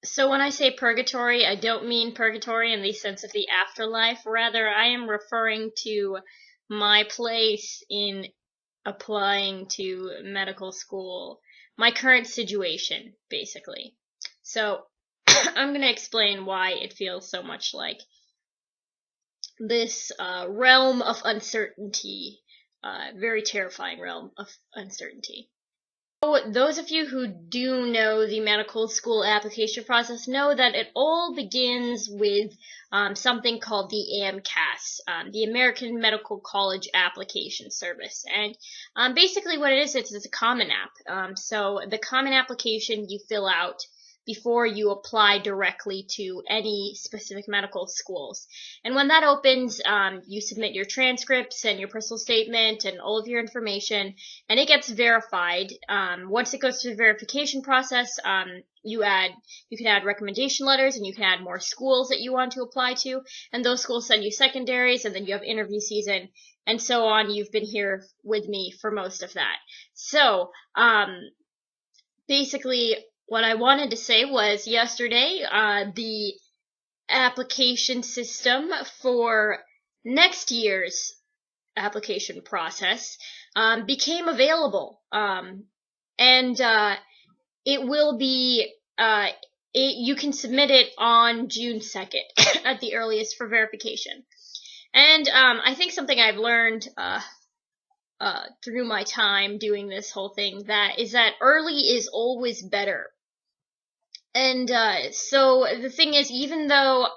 So when I say purgatory, I don't mean purgatory in the sense of the afterlife. Rather, I am referring to my place in applying to medical school, my current situation, basically. So I'm going to explain why it feels so much like this realm of uncertainty, very terrifying realm of uncertainty. So those of you who do know the medical school application process know that it all begins with something called the AMCAS, the American Medical College Application Service. And basically what it is, it's a common app. So the common application you fill out before you apply directly to any specific medical schools. And when that opens, you submit your transcripts and your personal statement and all of your information, and it gets verified. Once it goes through the verification process, you can add recommendation letters, and you can add more schools that you want to apply to, and those schools send you secondaries, and then you have interview season, and so on. You've been here with me for most of that. So, basically, what I wanted to say was yesterday, the application system for next year's application process became available, and it will be you can submit it on June 2nd at the earliest for verification. And I think something I've learned through my time doing this whole thing is that early is always better. And so the thing is, even though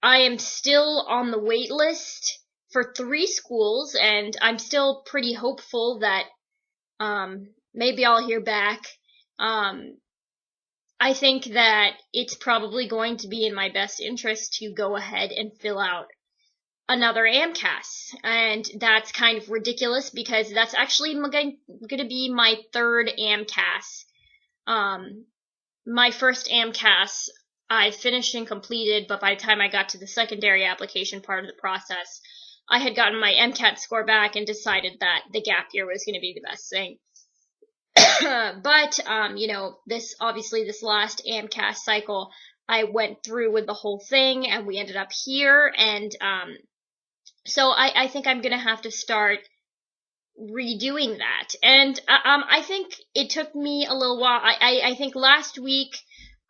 I am still on the wait list for 3 schools, and I'm still pretty hopeful that maybe I'll hear back, I think that it's probably going to be in my best interest to go ahead and fill out another AMCAS. And that's kind of ridiculous because that's actually going to be my 3rd AMCAS. My first AMCAS I finished and completed, but by the time I got to the secondary application part of the process, I had gotten my MCAT score back and decided that the gap year was going to be the best thing. But, this last AMCAS cycle, I went through with the whole thing, and we ended up here, and so I think I'm going to have to start redoing that. And I think it took me a little while. I think last week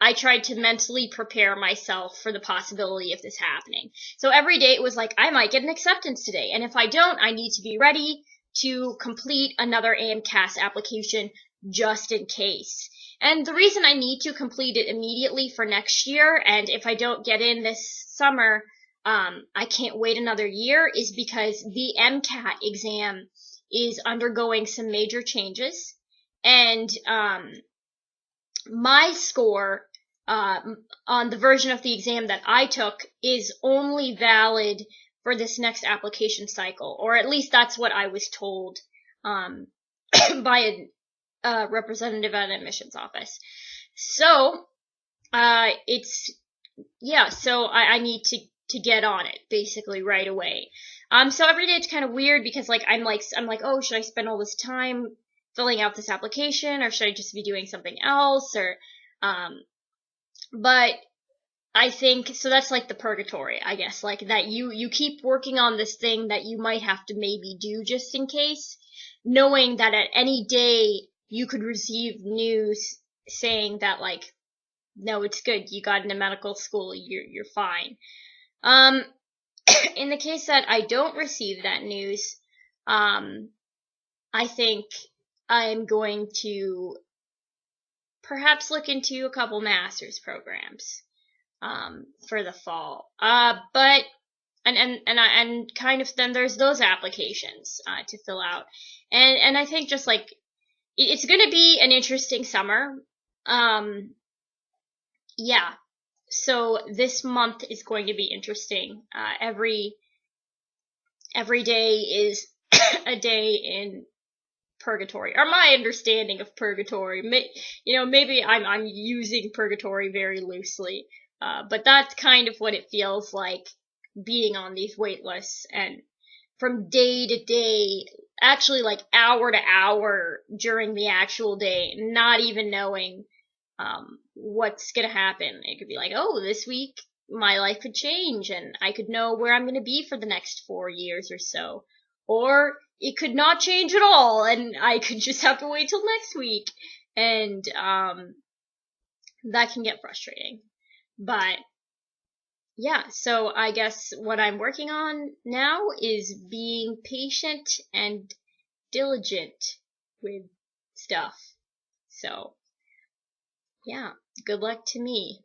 I tried to mentally prepare myself for the possibility of this happening. So every day it was like, I might get an acceptance today, and if I don't, I need to be ready to complete another AMCAS application just in case. And the reason I need to complete it immediately for next year, and if I don't get in this summer, I can't wait another year, is because the MCAT exam is undergoing some major changes, and my score on the version of the exam that I took is only valid for this next application cycle, or at least that's what I was told by a representative at an admissions office. So I need to get on it basically right away. So every day it's kind of weird because I'm like, oh, should I spend all this time filling out this application, or should I just be doing something else? Or but I think so that's like the purgatory, I guess, like that you keep working on this thing that you might have to maybe do just in case, knowing that at any day you could receive news saying that, like, no, it's good, you got into medical school, you're fine. In the case that I don't receive that news, I think I'm going to perhaps look into a couple master's programs for the fall. But kind of then there's those applications to fill out, and I think just like it's going to be an interesting summer. Yeah. So this month is going to be interesting. Every day is a day in purgatory, or my understanding of purgatory. Maybe I'm using purgatory very loosely, but that's kind of what it feels like being on these wait lists, and from day to day, actually like hour to hour during the actual day, not even knowing what's gonna happen. It could be like, oh, this week my life could change and I could know where I'm gonna be for the next 4 years or so. Or it could not change at all and I could just have to wait till next week. And that can get frustrating. But yeah, so I guess what I'm working on now is being patient and diligent with stuff. So, yeah, good luck to me.